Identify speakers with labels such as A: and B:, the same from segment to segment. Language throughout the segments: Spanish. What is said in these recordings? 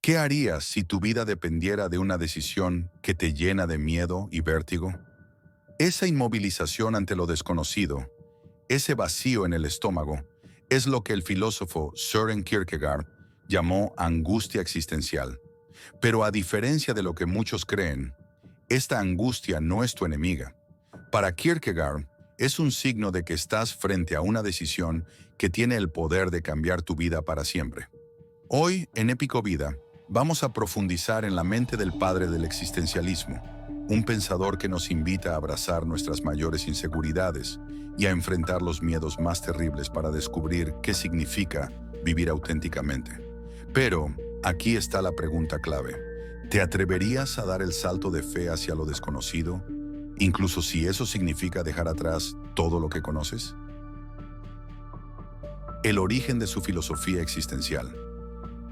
A: ¿Qué harías si tu vida dependiera de una decisión que te llena de miedo y vértigo? Esa inmovilización ante lo desconocido, ese vacío en el estómago, es lo que el filósofo Søren Kierkegaard llamó angustia existencial. Pero a diferencia de lo que muchos creen, esta angustia no es tu enemiga. Para Kierkegaard, es un signo de que estás frente a una decisión que tiene el poder de cambiar tu vida para siempre. Hoy, en Épico Vida, vamos a profundizar en la mente del padre del existencialismo, un pensador que nos invita a abrazar nuestras mayores inseguridades y a enfrentar los miedos más terribles para descubrir qué significa vivir auténticamente. Pero aquí está la pregunta clave. ¿Te atreverías a dar el salto de fe hacia lo desconocido, incluso si eso significa dejar atrás todo lo que conoces? El origen de su filosofía existencial.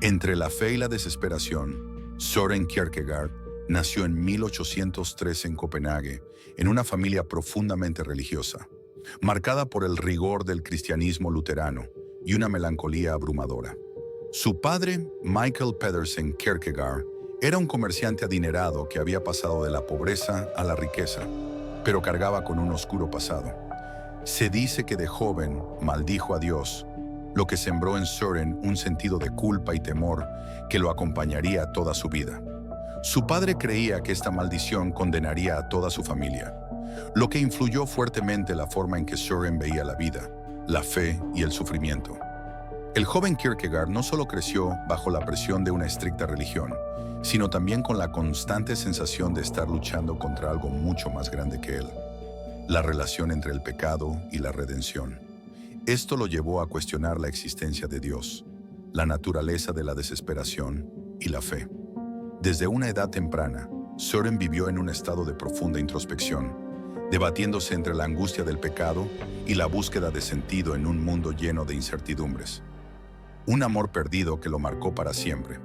A: Entre la fe y la desesperación, Søren Kierkegaard nació en 1803 en Copenhague, en una familia profundamente religiosa, marcada por el rigor del cristianismo luterano y una melancolía abrumadora. Su padre, Michael Pedersen Kierkegaard, era un comerciante adinerado que había pasado de la pobreza a la riqueza, pero cargaba con un oscuro pasado. Se dice que de joven maldijo a Dios, lo que sembró en Søren un sentido de culpa y temor que lo acompañaría toda su vida. Su padre creía que esta maldición condenaría a toda su familia, lo que influyó fuertemente la forma en que Søren veía la vida, la fe y el sufrimiento. El joven Kierkegaard no solo creció bajo la presión de una estricta religión, sino también con la constante sensación de estar luchando contra algo mucho más grande que él, la relación entre el pecado y la redención. Esto lo llevó a cuestionar la existencia de Dios, la naturaleza de la desesperación y la fe. Desde una edad temprana, Søren vivió en un estado de profunda introspección, debatiéndose entre la angustia del pecado y la búsqueda de sentido en un mundo lleno de incertidumbres. Un amor perdido que lo marcó para siempre.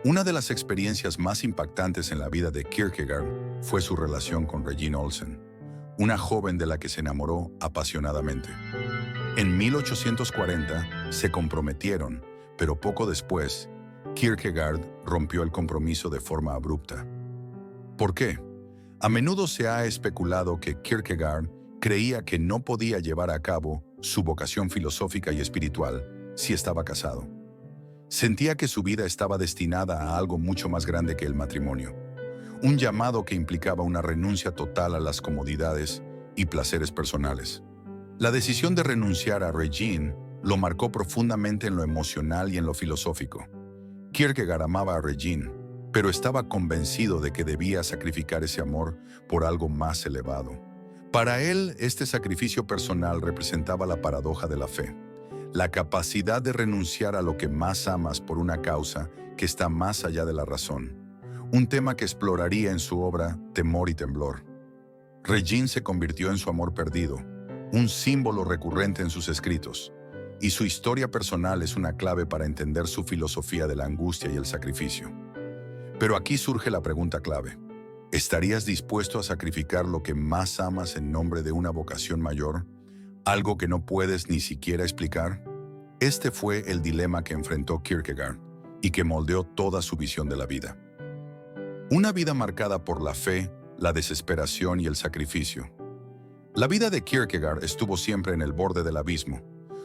A: Una de las experiencias más impactantes en la vida de Kierkegaard fue su relación con Regine Olsen, una joven de la que se enamoró apasionadamente. En 1840 se comprometieron, pero poco después, Kierkegaard rompió el compromiso de forma abrupta. ¿Por qué? A menudo se ha especulado que Kierkegaard creía que no podía llevar a cabo su vocación filosófica y espiritual si estaba casado. Sentía que su vida estaba destinada a algo mucho más grande que el matrimonio, un llamado que implicaba una renuncia total a las comodidades y placeres personales. La decisión de renunciar a Regine lo marcó profundamente en lo emocional y en lo filosófico. Kierkegaard amaba a Regine, pero estaba convencido de que debía sacrificar ese amor por algo más elevado. Para él, este sacrificio personal representaba la paradoja de la fe, la capacidad de renunciar a lo que más amas por una causa que está más allá de la razón, un tema que exploraría en su obra Temor y Temblor. Regine se convirtió en su amor perdido, un símbolo recurrente en sus escritos, y su historia personal es una clave para entender su filosofía de la angustia y el sacrificio. Pero aquí surge la pregunta clave. ¿Estarías dispuesto a sacrificar lo que más amas en nombre de una vocación mayor? ¿Algo que no puedes ni siquiera explicar? Este fue el dilema que enfrentó Kierkegaard y que moldeó toda su visión de la vida. Una vida marcada por la fe, la desesperación y el sacrificio. La vida de Kierkegaard estuvo siempre en el borde del abismo.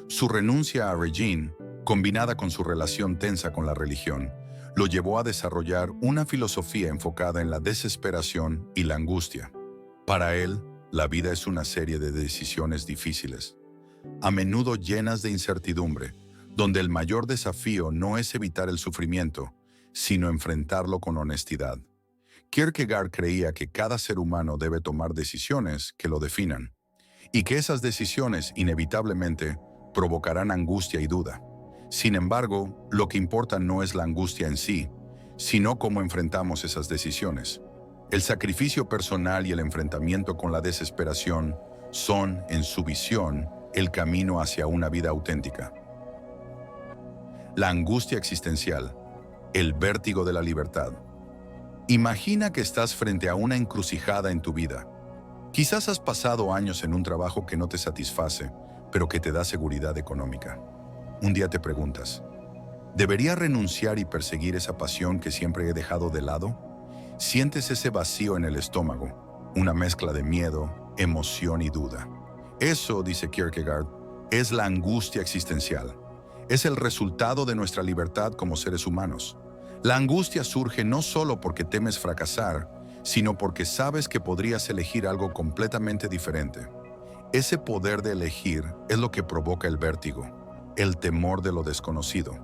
A: Su renuncia a Regine, combinada con su relación tensa con la religión, lo llevó a desarrollar una filosofía enfocada en la desesperación y la angustia. Para él, la vida es una serie de decisiones difíciles, a menudo llenas de incertidumbre, donde el mayor desafío no es evitar el sufrimiento, sino enfrentarlo con honestidad. Kierkegaard creía que cada ser humano debe tomar decisiones que lo definan, y que esas decisiones inevitablemente provocarán angustia y duda. Sin embargo, lo que importa no es la angustia en sí, sino cómo enfrentamos esas decisiones. El sacrificio personal y el enfrentamiento con la desesperación son, en su visión, el camino hacia una vida auténtica. La angustia existencial, el vértigo de la libertad. Imagina que estás frente a una encrucijada en tu vida. Quizás has pasado años en un trabajo que no te satisface, pero que te da seguridad económica. Un día te preguntas, ¿Debería renunciar y perseguir esa pasión que siempre he dejado de lado? Sientes ese vacío en el estómago, una mezcla de miedo, emoción y duda. Eso, dice Kierkegaard, es la angustia existencial. Es el resultado de nuestra libertad como seres humanos. La angustia surge no solo porque temes fracasar, sino porque sabes que podrías elegir algo completamente diferente. Ese poder de elegir es lo que provoca el vértigo, el temor de lo desconocido.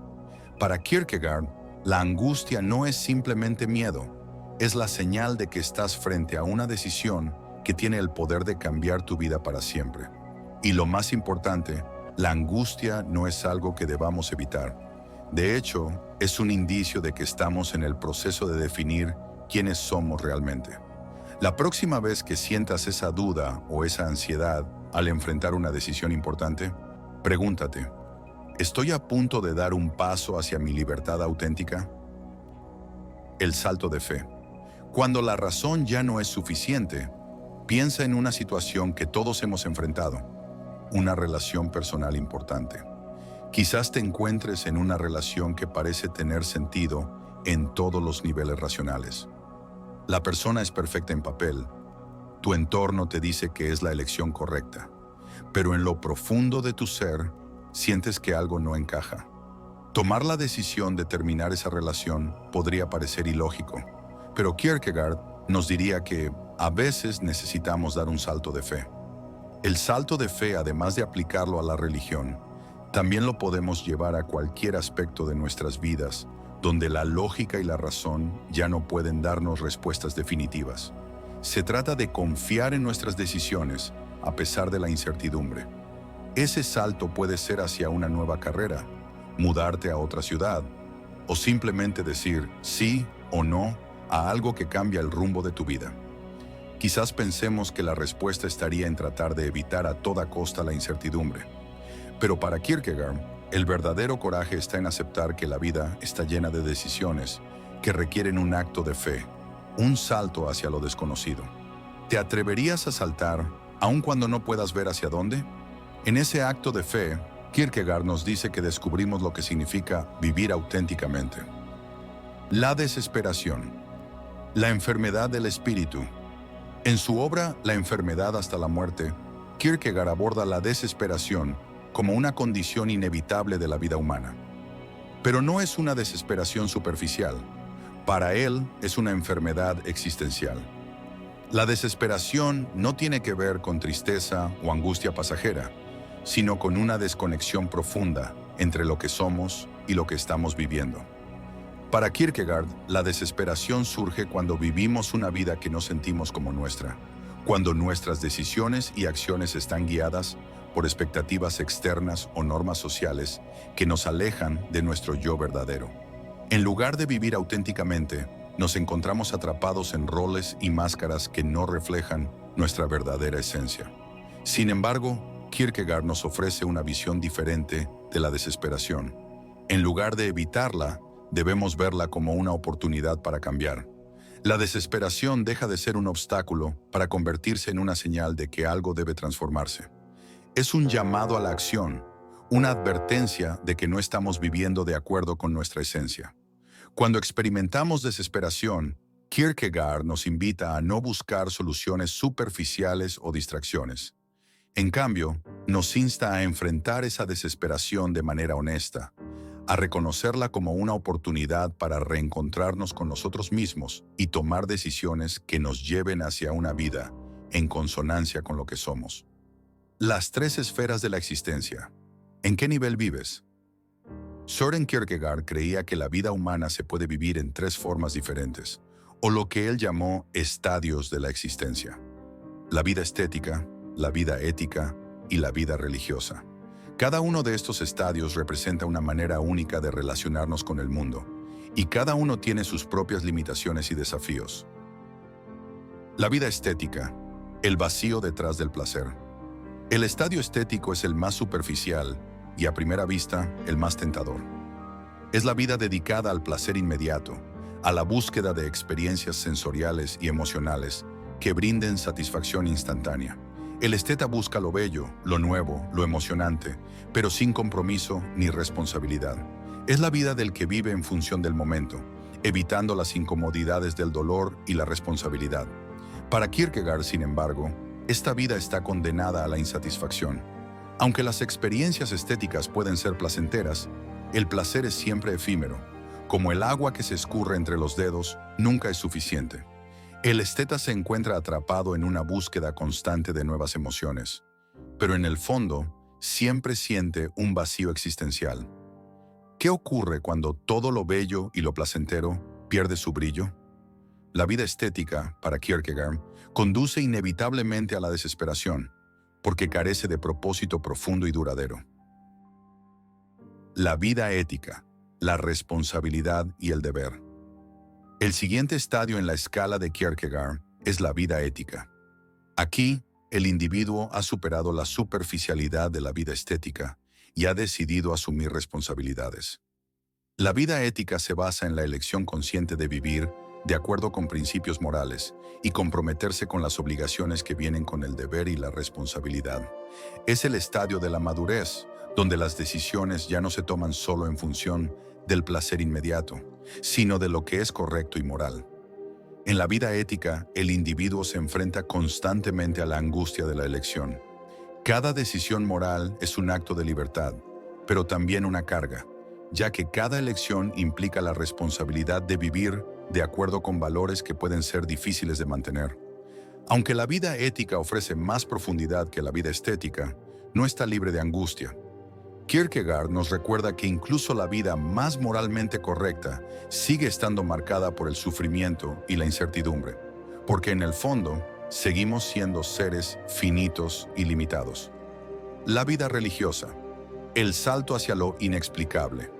A: Para Kierkegaard, la angustia no es simplemente miedo, es la señal de que estás frente a una decisión que tiene el poder de cambiar tu vida para siempre. Y lo más importante, la angustia no es algo que debamos evitar. De hecho, es un indicio de que estamos en el proceso de definir quiénes somos realmente. La próxima vez que sientas esa duda o esa ansiedad al enfrentar una decisión importante, pregúntate, ¿estoy a punto de dar un paso hacia mi libertad auténtica? El salto de fe. Cuando la razón ya no es suficiente, piensa en una situación que todos hemos enfrentado, una relación personal importante. Quizás te encuentres en una relación que parece tener sentido en todos los niveles racionales. La persona es perfecta en papel, tu entorno te dice que es la elección correcta, pero en lo profundo de tu ser, sientes que algo no encaja. Tomar la decisión de terminar esa relación podría parecer ilógico, pero Kierkegaard nos diría que a veces necesitamos dar un salto de fe. El salto de fe, además de aplicarlo a la religión, también lo podemos llevar a cualquier aspecto de nuestras vidas, donde la lógica y la razón ya no pueden darnos respuestas definitivas. Se trata de confiar en nuestras decisiones a pesar de la incertidumbre. Ese salto puede ser hacia una nueva carrera, mudarte a otra ciudad, o simplemente decir sí o no a algo que cambia el rumbo de tu vida. Quizás pensemos que la respuesta estaría en tratar de evitar a toda costa la incertidumbre. Pero para Kierkegaard, el verdadero coraje está en aceptar que la vida está llena de decisiones que requieren un acto de fe, un salto hacia lo desconocido. ¿Te atreverías a saltar aun cuando no puedas ver hacia dónde? En ese acto de fe, Kierkegaard nos dice que descubrimos lo que significa vivir auténticamente. La desesperación. La enfermedad del espíritu. En su obra La enfermedad hasta la muerte, Kierkegaard aborda la desesperación como una condición inevitable de la vida humana. Pero no es una desesperación superficial. Para él es una enfermedad existencial. La desesperación no tiene que ver con tristeza o angustia pasajera, sino con una desconexión profunda entre lo que somos y lo que estamos viviendo. Para Kierkegaard, la desesperación surge cuando vivimos una vida que no sentimos como nuestra, cuando nuestras decisiones y acciones están guiadas por expectativas externas o normas sociales que nos alejan de nuestro yo verdadero. En lugar de vivir auténticamente, nos encontramos atrapados en roles y máscaras que no reflejan nuestra verdadera esencia. Sin embargo, Kierkegaard nos ofrece una visión diferente de la desesperación. En lugar de evitarla, debemos verla como una oportunidad para cambiar. La desesperación deja de ser un obstáculo para convertirse en una señal de que algo debe transformarse. Es un llamado a la acción, una advertencia de que no estamos viviendo de acuerdo con nuestra esencia. Cuando experimentamos desesperación, Kierkegaard nos invita a no buscar soluciones superficiales o distracciones. En cambio, nos insta a enfrentar esa desesperación de manera honesta, a reconocerla como una oportunidad para reencontrarnos con nosotros mismos y tomar decisiones que nos lleven hacia una vida en consonancia con lo que somos. Las tres esferas de la existencia. ¿En qué nivel vives? Søren Kierkegaard creía que la vida humana se puede vivir en tres formas diferentes, o lo que él llamó estadios de la existencia: la vida estética, la vida ética y la vida religiosa. Cada uno de estos estadios representa una manera única de relacionarnos con el mundo, y cada uno tiene sus propias limitaciones y desafíos. La vida estética, el vacío detrás del placer. El estadio estético es el más superficial y, a primera vista, el más tentador. Es la vida dedicada al placer inmediato, a la búsqueda de experiencias sensoriales y emocionales que brinden satisfacción instantánea. El esteta busca lo bello, lo nuevo, lo emocionante, pero sin compromiso ni responsabilidad. Es la vida del que vive en función del momento, evitando las incomodidades del dolor y la responsabilidad. Para Kierkegaard, sin embargo, esta vida está condenada a la insatisfacción. Aunque las experiencias estéticas pueden ser placenteras, el placer es siempre efímero. Como el agua que se escurre entre los dedos, nunca es suficiente. El esteta se encuentra atrapado en una búsqueda constante de nuevas emociones, pero en el fondo siempre siente un vacío existencial. ¿Qué ocurre cuando todo lo bello y lo placentero pierde su brillo? La vida estética, para Kierkegaard, conduce inevitablemente a la desesperación, porque carece de propósito profundo y duradero. La vida ética, la responsabilidad y el deber. El siguiente estadio en la escala de Kierkegaard es la vida ética. Aquí, el individuo ha superado la superficialidad de la vida estética y ha decidido asumir responsabilidades. La vida ética se basa en la elección consciente de vivir de acuerdo con principios morales y comprometerse con las obligaciones que vienen con el deber y la responsabilidad. Es el estadio de la madurez, donde las decisiones ya no se toman solo en función del placer inmediato, sino de lo que es correcto y moral. En la vida ética, el individuo se enfrenta constantemente a la angustia de la elección. Cada decisión moral es un acto de libertad, pero también una carga, ya que cada elección implica la responsabilidad de vivir de acuerdo con valores que pueden ser difíciles de mantener. Aunque la vida ética ofrece más profundidad que la vida estética, no está libre de angustia. Kierkegaard nos recuerda que incluso la vida más moralmente correcta sigue estando marcada por el sufrimiento y la incertidumbre, porque en el fondo seguimos siendo seres finitos y limitados. La vida religiosa, el salto hacia lo inexplicable.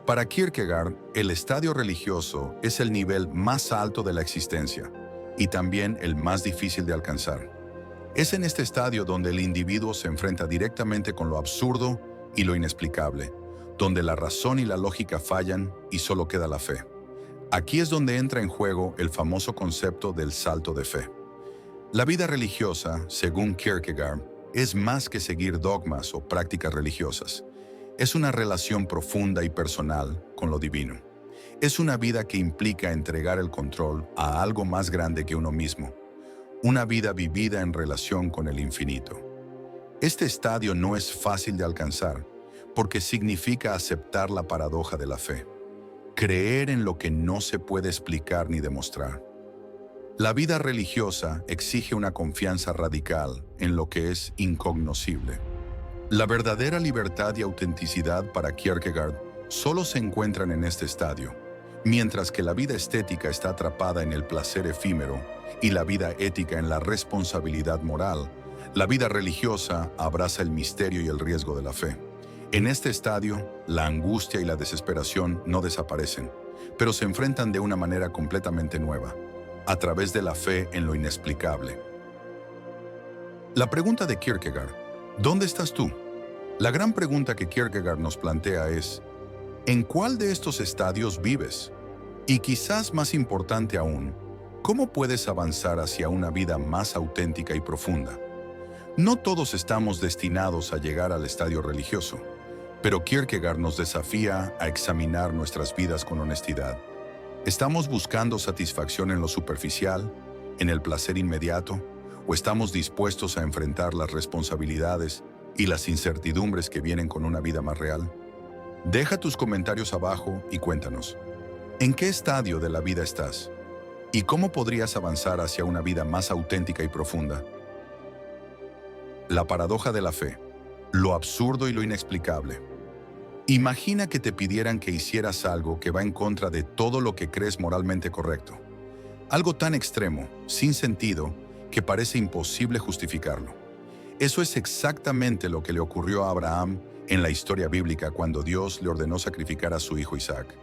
A: Para Kierkegaard, el estadio religioso es el nivel más alto de la existencia y también el más difícil de alcanzar. Es en este estadio donde el individuo se enfrenta directamente con lo absurdo y lo inexplicable, donde la razón y la lógica fallan y solo queda la fe. Aquí es donde entra en juego el famoso concepto del salto de fe. La vida religiosa, según Kierkegaard, es más que seguir dogmas o prácticas religiosas. Es una relación profunda y personal con lo divino. Es una vida que implica entregar el control a algo más grande que uno mismo. Una vida vivida en relación con el infinito. Este estadio no es fácil de alcanzar porque significa aceptar la paradoja de la fe. Creer en lo que no se puede explicar ni demostrar. La vida religiosa exige una confianza radical en lo que es incognoscible. La verdadera libertad y autenticidad para Kierkegaard solo se encuentran en este estadio, mientras que la vida estética está atrapada en el placer efímero y la vida ética en la responsabilidad moral. La vida religiosa abraza el misterio y el riesgo de la fe. En este estadio, la angustia y la desesperación no desaparecen, pero se enfrentan de una manera completamente nueva, a través de la fe en lo inexplicable. La pregunta de Kierkegaard, ¿dónde estás tú? La gran pregunta que Kierkegaard nos plantea es, ¿en cuál de estos estadios vives? Y quizás más importante aún, ¿cómo puedes avanzar hacia una vida más auténtica y profunda? No todos estamos destinados a llegar al estadio religioso, pero Kierkegaard nos desafía a examinar nuestras vidas con honestidad. ¿Estamos buscando satisfacción en lo superficial, en el placer inmediato, o estamos dispuestos a enfrentar las responsabilidades y las incertidumbres que vienen con una vida más real? Deja tus comentarios abajo y cuéntanos, ¿en qué estadio de la vida estás? ¿Y cómo podrías avanzar hacia una vida más auténtica y profunda? La paradoja de la fe, lo absurdo y lo inexplicable. Imagina que te pidieran que hicieras algo que va en contra de todo lo que crees moralmente correcto. Algo tan extremo, sin sentido, que parece imposible justificarlo. Eso es exactamente lo que le ocurrió a Abraham en la historia bíblica cuando Dios le ordenó sacrificar a su hijo Isaac.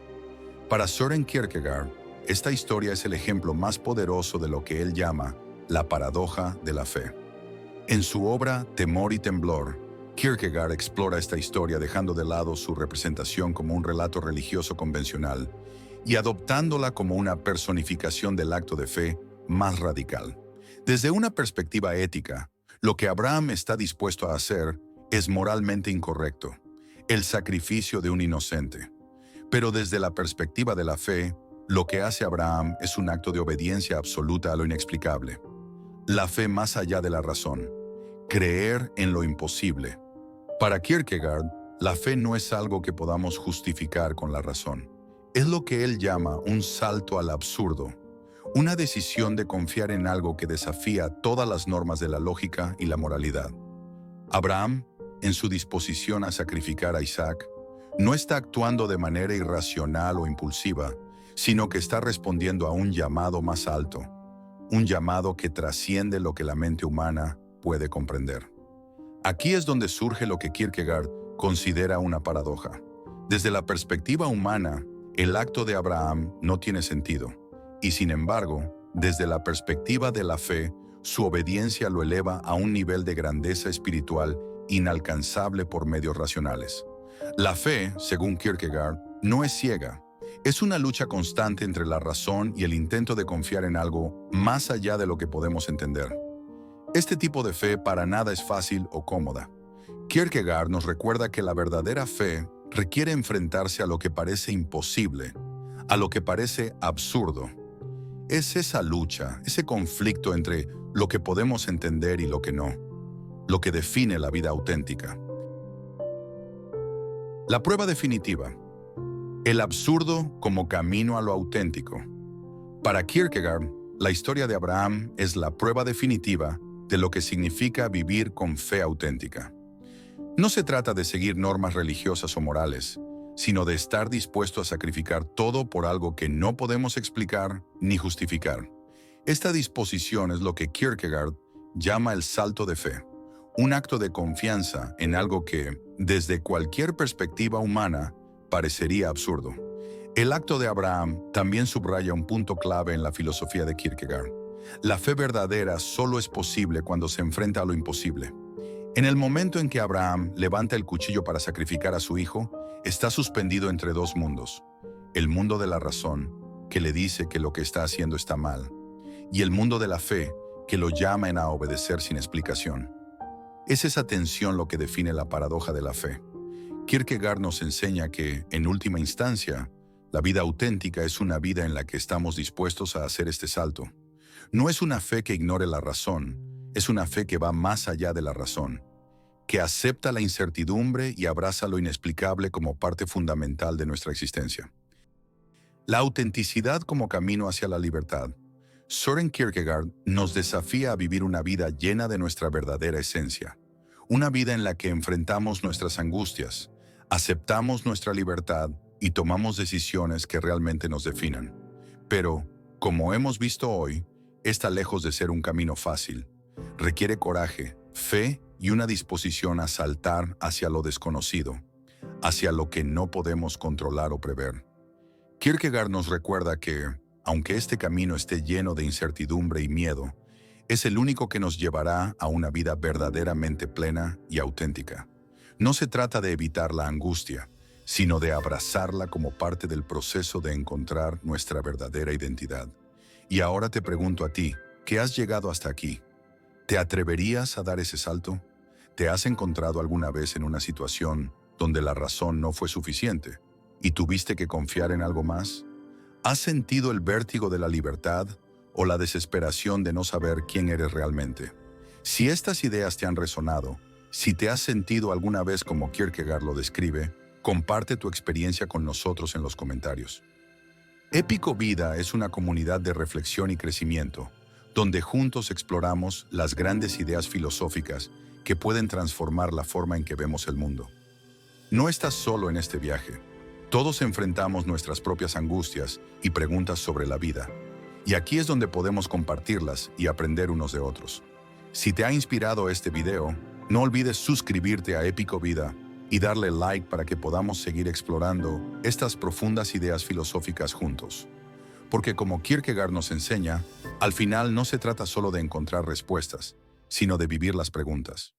A: Para Søren Kierkegaard, esta historia es el ejemplo más poderoso de lo que él llama la paradoja de la fe. En su obra Temor y Temblor, Kierkegaard explora esta historia dejando de lado su representación como un relato religioso convencional y adoptándola como una personificación del acto de fe más radical. Desde una perspectiva ética, lo que Abraham está dispuesto a hacer es moralmente incorrecto, el sacrificio de un inocente. Pero desde la perspectiva de la fe, lo que hace Abraham es un acto de obediencia absoluta a lo inexplicable. La fe más allá de la razón. Creer en lo imposible. Para Kierkegaard, la fe no es algo que podamos justificar con la razón. Es lo que él llama un salto al absurdo, una decisión de confiar en algo que desafía todas las normas de la lógica y la moralidad. Abraham, en su disposición a sacrificar a Isaac, no está actuando de manera irracional o impulsiva, sino que está respondiendo a un llamado más alto, un llamado que trasciende lo que la mente humana puede comprender. Aquí es donde surge lo que Kierkegaard considera una paradoja. Desde la perspectiva humana, el acto de Abraham no tiene sentido, y sin embargo, desde la perspectiva de la fe, su obediencia lo eleva a un nivel de grandeza espiritual inalcanzable por medios racionales. La fe, según Kierkegaard, no es ciega. Es una lucha constante entre la razón y el intento de confiar en algo más allá de lo que podemos entender. Este tipo de fe para nada es fácil o cómoda. Kierkegaard nos recuerda que la verdadera fe requiere enfrentarse a lo que parece imposible, a lo que parece absurdo. Es esa lucha, ese conflicto entre lo que podemos entender y lo que no, lo que define la vida auténtica. La prueba definitiva. El absurdo como camino a lo auténtico. Para Kierkegaard, la historia de Abraham es la prueba definitiva de lo que significa vivir con fe auténtica. No se trata de seguir normas religiosas o morales, sino de estar dispuesto a sacrificar todo por algo que no podemos explicar ni justificar. Esta disposición es lo que Kierkegaard llama el salto de fe, un acto de confianza en algo que, desde cualquier perspectiva humana, parecería absurdo. El acto de Abraham también subraya un punto clave en la filosofía de Kierkegaard. La fe verdadera solo es posible cuando se enfrenta a lo imposible. En el momento en que Abraham levanta el cuchillo para sacrificar a su hijo, está suspendido entre dos mundos. El mundo de la razón, que le dice que lo que está haciendo está mal, y el mundo de la fe, que lo llama a obedecer sin explicación. Es esa tensión lo que define la paradoja de la fe. Kierkegaard nos enseña que, en última instancia, la vida auténtica es una vida en la que estamos dispuestos a hacer este salto. No es una fe que ignore la razón, es una fe que va más allá de la razón, que acepta la incertidumbre y abraza lo inexplicable como parte fundamental de nuestra existencia. La autenticidad como camino hacia la libertad. Søren Kierkegaard nos desafía a vivir una vida llena de nuestra verdadera esencia, una vida en la que enfrentamos nuestras angustias, aceptamos nuestra libertad y tomamos decisiones que realmente nos definan. Pero, como hemos visto hoy, está lejos de ser un camino fácil. Requiere coraje, fe y una disposición a saltar hacia lo desconocido, hacia lo que no podemos controlar o prever. Kierkegaard nos recuerda que, aunque este camino esté lleno de incertidumbre y miedo, es el único que nos llevará a una vida verdaderamente plena y auténtica. No se trata de evitar la angustia, sino de abrazarla como parte del proceso de encontrar nuestra verdadera identidad. Y ahora te pregunto a ti, ¿qué has llegado hasta aquí? ¿Te atreverías a dar ese salto? ¿Te has encontrado alguna vez en una situación donde la razón no fue suficiente y tuviste que confiar en algo más? ¿Has sentido el vértigo de la libertad o la desesperación de no saber quién eres realmente? Si estas ideas te han resonado, si te has sentido alguna vez como Kierkegaard lo describe, comparte tu experiencia con nosotros en los comentarios. Épico Vida es una comunidad de reflexión y crecimiento, donde juntos exploramos las grandes ideas filosóficas que pueden transformar la forma en que vemos el mundo. No estás solo en este viaje. Todos enfrentamos nuestras propias angustias y preguntas sobre la vida. Y aquí es donde podemos compartirlas y aprender unos de otros. Si te ha inspirado este video, no olvides suscribirte a Épico Vida y darle like para que podamos seguir explorando estas profundas ideas filosóficas juntos. Porque como Kierkegaard nos enseña, al final no se trata solo de encontrar respuestas, sino de vivir las preguntas.